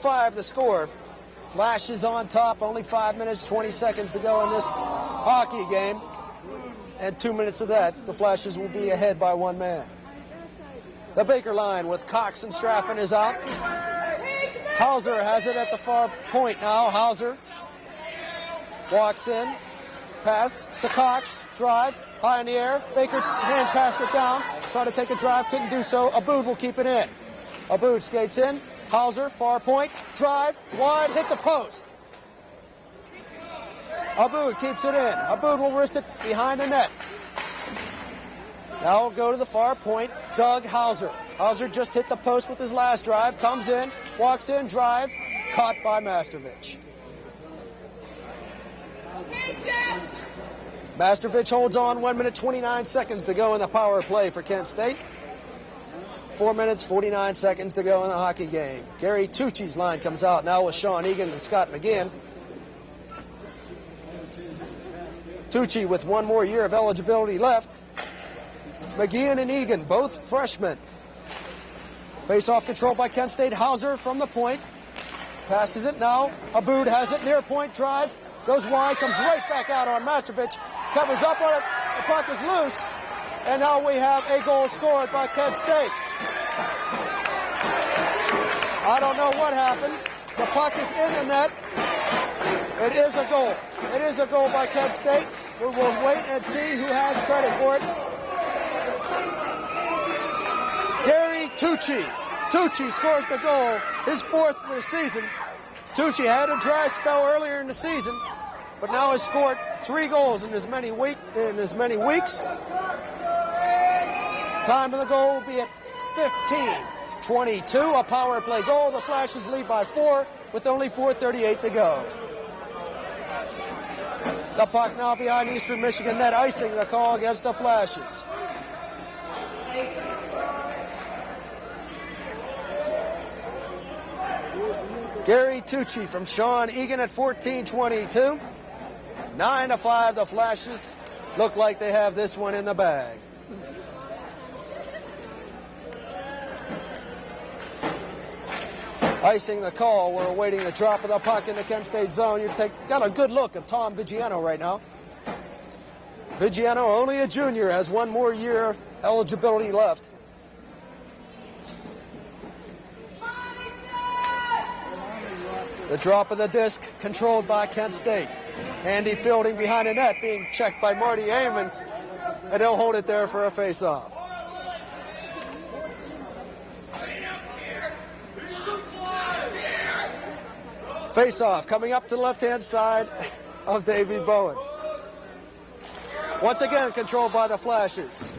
9-5 the score. Flashes on top, only 5 minutes, 20 seconds to go in this hockey game. And 2 minutes of that, the Flashes will be ahead by 1 man. The Baker line with Cox and Straffen is out. Hauser has it at the far point now. Hauser walks in. Pass to Cox. Drive. High in the air. Baker hand passed it down. Tried to take a drive. Couldn't do so. Aboud will keep it in. Aboud skates in. Hauser, far point. Drive. Wide. Hit the post. Aboud keeps it in. Aboud will wrist it behind the net. Now we'll go to the far point. Doug Hauser. Hauser just hit the post with his last drive. Comes in. Walks in. Drive. Caught by Masterovich. Masterovich holds on. 1 minute, 29 seconds to go in the power play for Kent State. 4 minutes, 49 seconds to go in the hockey game. Gary Tucci's line comes out now with Shawn Egan and Scott McGeehan. Tucci with 1 more year of eligibility left. McGeehan and Egan, both freshmen. Face-off control by Kent State. Hauser from the point. Passes it now. Aboud has it near point. Drive. Goes wide. Comes right back out on Masterovich. Covers up on it. The puck is loose. And now we have a goal scored by Kent State. I don't know what happened. The puck is in the net. It is a goal. It is a goal by Kent State. We will wait and see who has credit for it. Gary Tucci. Tucci scores the goal, his 4th of the season. Tucci had a dry spell earlier in the season, but now has scored 3 goals in as many weeks. Time of the goal will be at 15:22. A power play goal. The Flashes lead by 4 with only 4:38 to go. The puck now behind Eastern Michigan net, icing the call against the Flashes. Gary Tucci from Shawn Egan at 14:22. 9-5 the Flashes. Look like they have this one in the bag. Icing the call. We're awaiting the drop of the puck in the Kent State zone. You got a good look of Tom Vigiano right now. Vigiano, only a junior, has 1 more year of eligibility left. The drop of the disc controlled by Kent State. Handy fielding behind the net, being checked by Marty Amon, and he'll hold it there for a face-off. Face-off coming up to the left-hand side of Davey Bowen. Once again controlled by the Flashes.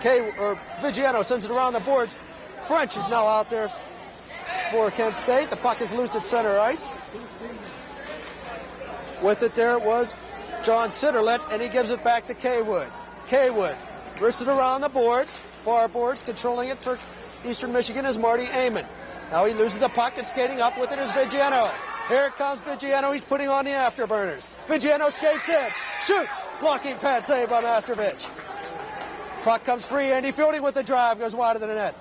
Vigiano sends it around the boards. French is now out there for Kent State. The puck is loose at center ice. With it there was John Sitterlet, and he gives it back to Kaywood. Kaywood wrists it around the boards, far boards. Controlling it for Eastern Michigan is Marty Amon. Now he loses the puck, and skating up with it is Vigiano. Here comes Vigiano. He's putting on the afterburners. Vigiano skates in, shoots, blocking pad save by Masterovich. Puck comes free. Andy fielding with the drive, goes wide of the net.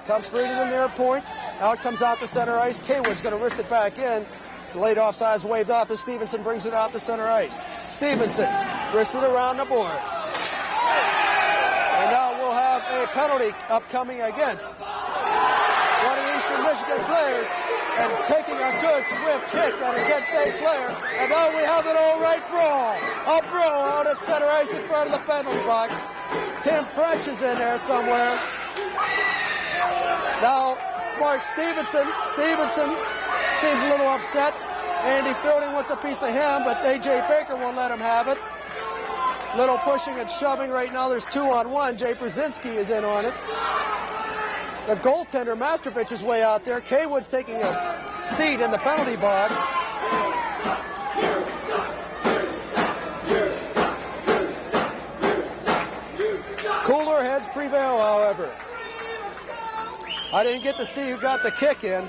Comes free to the near point. Now it comes out to center ice. Kaywood's going to wrist it back in. Delayed offsides waved off as Stevenson brings it out to center ice. Stevenson wrists it around the boards. And now we'll have a penalty upcoming against one of the Eastern Michigan players, and taking a good swift kick at a Kent State player. And now we have an all-right brawl. A brawl out at center ice in front of the penalty box. Tim French is in there somewhere. Now, Mark Stevenson seems a little upset. Andy Fielding wants a piece of him, but A.J. Baker won't let him have it. Little pushing and shoving right now. There's 2-on-1. Jay Brzezinski is in on it. The goaltender, Masterovich, is way out there. Kaywood's taking a seat in the penalty box. Cooler heads prevail, however. I didn't get to see who got the kick in,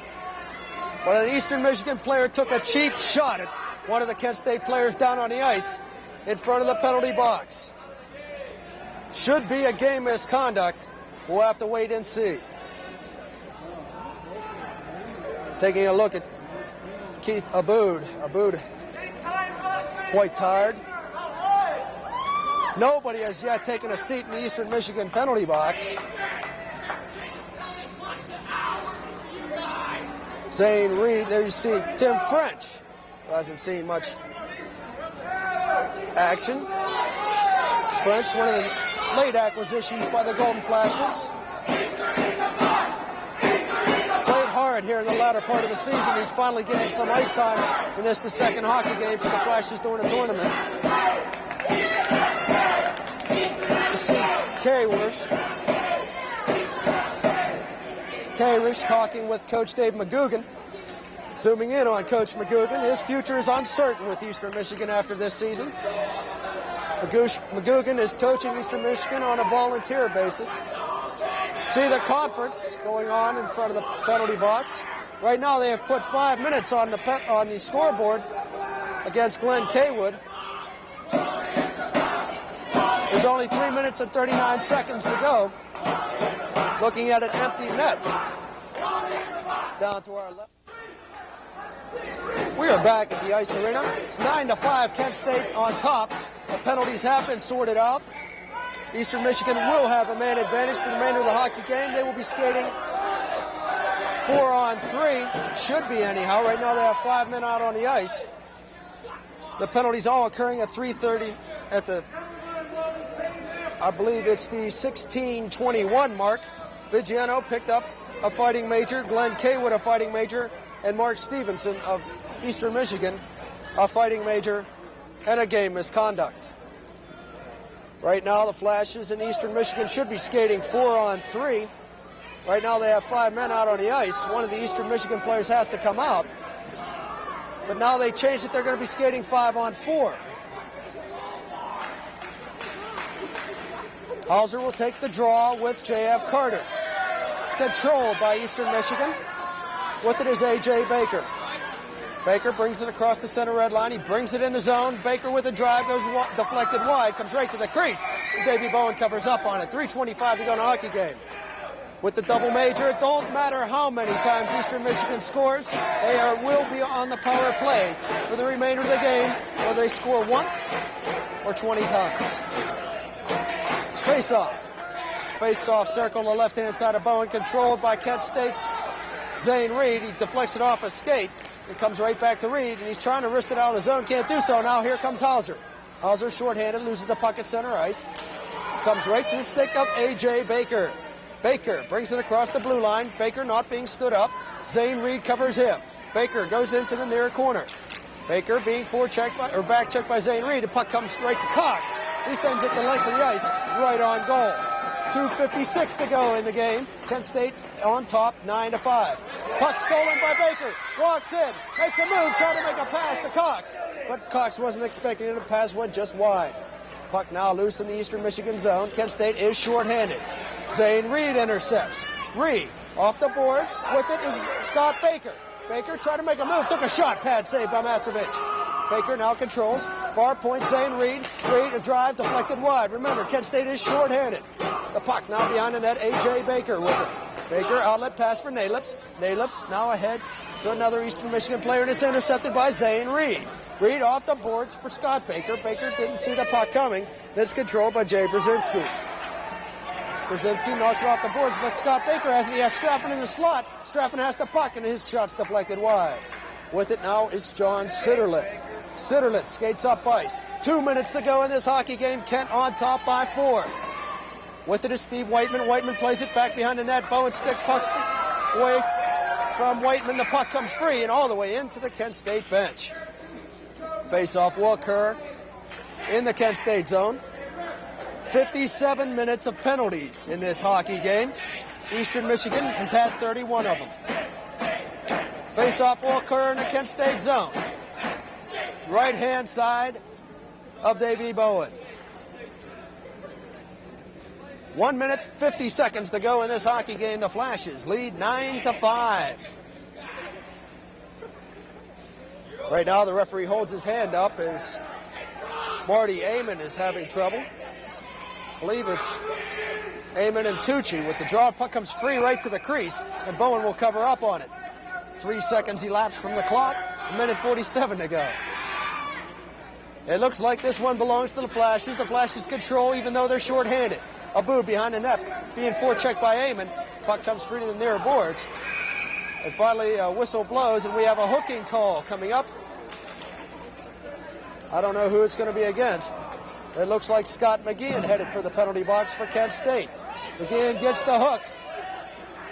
but an Eastern Michigan player took a cheap shot at one of the Kent State players down on the ice in front of the penalty box. Should be a game misconduct. We'll have to wait and see. Taking a look at Keith Aboud. Aboud quite tired. Nobody has yet taken a seat in the Eastern Michigan penalty box. Zane Reed, there you see Tim French, who hasn't seen much action. French, one of the late acquisitions by the Golden Flashes. He's played hard here in the latter part of the season. He's finally getting some ice time in this, the second hockey game for the Flashes during the tournament. You see Karish talking with Coach Dave McGugan. Zooming in on Coach McGugan, his future is uncertain with Eastern Michigan after this season. McGugan is coaching Eastern Michigan on a volunteer basis. See the conference going on in front of the penalty box. Right now they have put 5 minutes on the scoreboard against Glenn Kaywood. There's only 3 minutes and 39 seconds to go. Looking at an empty net. Down to our left. We are back at the ice arena. It's 9-5, Kent State on top. The penalties have been sorted out. Eastern Michigan will have a man advantage for the remainder of the hockey game. They will be skating 4-on-3. Should be anyhow. Right now they have 5 men out on the ice. The penalties all occurring at 3:30 at the, I believe it's the 16:21 mark. Vigiano picked up a fighting major, Glenn Kaywood a fighting major, and Mark Stevenson of Eastern Michigan a fighting major, and a game misconduct. Right now the Flashes in Eastern Michigan should be skating 4-on-3. Right now they have 5 men out on the ice. One of the Eastern Michigan players has to come out. But now they changed it. They're going to be skating 5-on-4. Hauser will take the draw with J.F. Carter. It's controlled by Eastern Michigan. With it is A.J. Baker. Baker brings it across the center red line. He brings it in the zone. Baker with a drive goes deflected wide, comes right to the crease. And Davey Bowen covers up on it. 3:25 to go in a hockey game. With the double major, it don't matter how many times Eastern Michigan scores, they will be on the power play for the remainder of the game, whether they score once or 20 times. Face-off. Face-off circle on the left-hand side of Bowen, controlled by Kent State's Zane Reed. He deflects it off a skate. It comes right back to Reed, and he's trying to wrist it out of the zone. Can't do so. Now here comes Hauser. Hauser shorthanded, loses the puck at center ice. Comes right to the stick of A.J. Baker. Baker brings it across the blue line. Baker not being stood up. Zane Reed covers him. Baker goes into the near corner. Baker being back checked by Zane Reed. The puck comes right to Cox. He sends it the length of the ice, right on goal. 2:56 to go in the game. Kent State on top, 9-5. Puck stolen by Baker. Walks in, makes a move, trying to make a pass to Cox. But Cox wasn't expecting it. The pass went just wide. Puck now loose in the Eastern Michigan zone. Kent State is shorthanded. Zane Reed intercepts. Reed off the boards. With it is Scott Baker. Baker tried to make a move. Took a shot. Pad saved by Mastovich. Baker now controls. Far point, Zane Reed. Reed, a drive deflected wide. Remember, Kent State is shorthanded. The puck now behind the net. A.J. Baker with it. Baker, outlet pass for Nalips. Nalips now ahead to another Eastern Michigan player, and it's intercepted by Zane Reed. Reed off the boards for Scott Baker. Baker didn't see the puck coming. It's controlled by Jay Brzezinski. Brzezinski knocks it off the boards, but Scott Baker has it. He has Straffen in the slot. Straffen has the puck, and his shot's deflected wide. With it now is John Sitterlet. Sitterlet skates up ice. 2 minutes to go in this hockey game. Kent on top by 4. With it is Steve Whiteman. Whiteman plays it back behind the net. Bowen stick pucks away from Whiteman. The puck comes free and all the way into the Kent State bench. Face-off will occur in the Kent State zone. 57 minutes of penalties in this hockey game. Eastern Michigan has had 31 of them. Face-off will occur in the Kent State zone. Right-hand side of Davey Bowen. 1 minute, 50 seconds to go in this hockey game. The Flashes lead 9-5. Right now, the referee holds his hand up as Marty Amon is having trouble. I believe it's Amon and Tucci with the draw. Puck comes free right to the crease, and Bowen will cover up on it. 3 seconds elapsed from the clock, a minute 47 to go. It looks like this one belongs to the Flashes. The Flashes control even though they're short-handed. Abood behind the net, being forechecked by Eamon. Puck comes free to the near boards. And finally, a whistle blows, and we have a hooking call coming up. I don't know who it's going to be against. It looks like Scott McGeehan headed for the penalty box for Kent State. McGeehan gets the hook.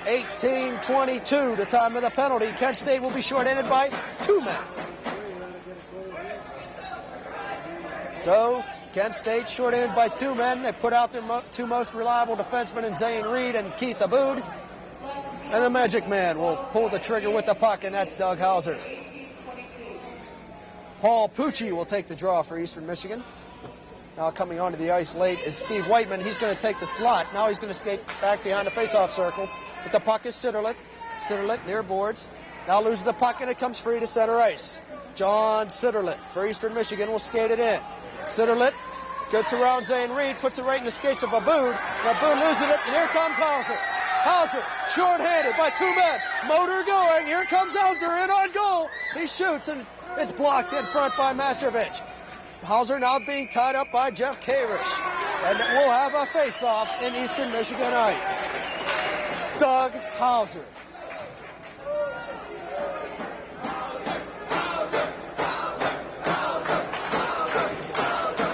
18:22, the time of the penalty. Kent State will be shorthanded by 2 men. So, Kent State shorthanded by 2 men. They put out their 2 most reliable defensemen in Zane Reed and Keith Abood. And the Magic Man will pull the trigger with the puck, and that's Doug Hauser. Paul Pucci will take the draw for Eastern Michigan. Now coming onto the ice late is Steve Whiteman. He's going to take the slot. Now he's going to skate back behind the face-off circle. But the puck is Sitterlet. Sitterlet near boards. Now loses the puck, and it comes free to center ice. John Sitterlet for Eastern Michigan will skate it in. Sitterlet gets around Zane Reed, puts it right in the skates of Abood. Abood loses it, and here comes Hauser. Hauser, short-handed by 2 men. Motor going. Here comes Hauser in on goal. He shoots, and it's blocked in front by Mastrovich. Hauser now being tied up by Jeff Karish. And we'll have a face-off in Eastern Michigan ice. Doug Hauser.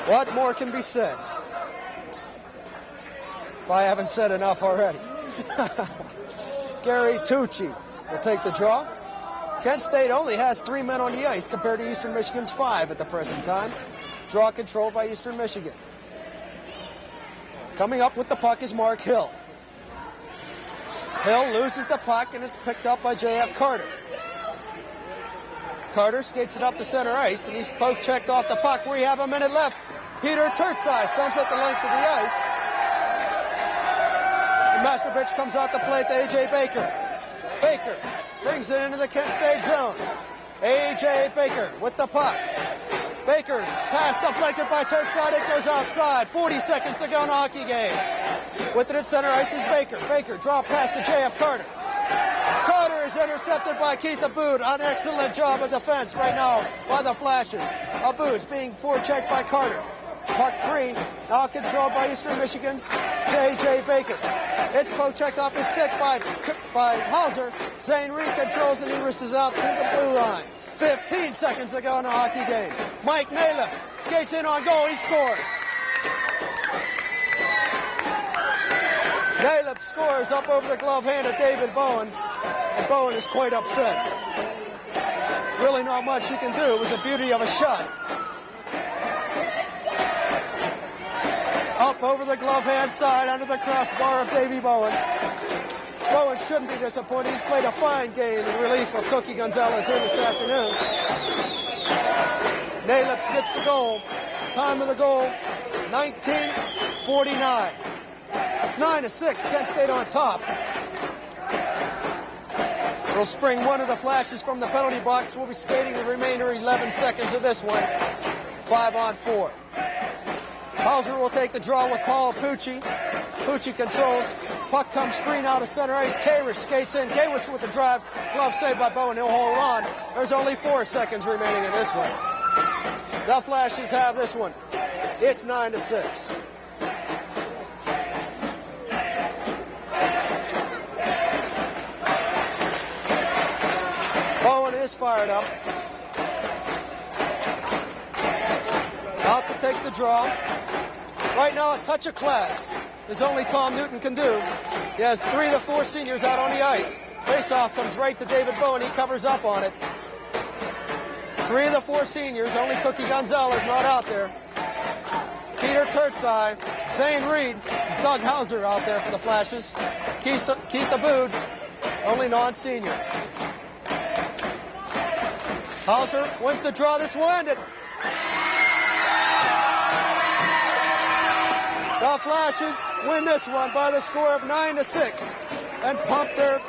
What more can be said? If I haven't said enough already. Gary Tucci will take the draw. Kent State only has 3 men on the ice compared to Eastern Michigan's 5 at the present time. Draw controlled by Eastern Michigan. Coming up with the puck is Mark Hill. Hill loses the puck, and it's picked up by J.F. Carter. Carter skates it up the center ice, and he's poke checked off the puck. We have a minute left. Peter Turtsai sends it the length of the ice. And Mastrovich comes out the plate to A.J. Baker. Baker brings it into the Kent State zone. A.J. Baker with the puck. Baker's pass deflected by Turkside. It goes outside. 40 seconds to go in the hockey game. With it at center ice is Baker. Baker draw pass to J.F. Carter. Carter is intercepted by Keith Abood. An excellent job of defense right now by the Flashes. Abood's being forechecked by Carter. Puck free, now controlled by Eastern Michigan's J.J. Baker. It's poke checked off his stick by Hauser. Zane Reed controls, and he races out to the blue line. 15 seconds to go in the hockey game. Mike Nalips skates in on goal. He scores. Nalips scores up over the glove hand of David Bowen. And Bowen is quite upset. Really not much he can do. It was a beauty of a shot. Up over the glove hand side under the crossbar of Davey Bowen. Bowen shouldn't be disappointed. He's played a fine game in relief of Cookie Gonzalez here this afternoon. Nalips gets the goal. Time of the goal, 19:49. It's 9-6, Kent State on top. It'll spring one of the Flashes from the penalty box. We'll be skating the remainder 11 seconds of this one. 5-on-4. Hauser will take the draw with Paul Pucci. Pucci controls. Puck comes free now to center ice. Karish skates in. Karish with the drive. Glove saved by Bowen. He'll hold on. There's only 4 seconds remaining in this one. The Flashes have this one. It's 9-6. Bowen is fired up. Out to take the draw. Right now, a touch of class is only Tom Newton can do. He has 3 of the 4 seniors out on the ice. Face-off comes right to David Bowen. He covers up on it. 3 of the 4 seniors, only Cookie Gonzalez not out there. Peter Turtsai, Zane Reed, Doug Hauser out there for the Flashes. Keith Abood, only non-senior. Hauser wants to draw this one. The Flashes win this one by the score of 9-6 and pump their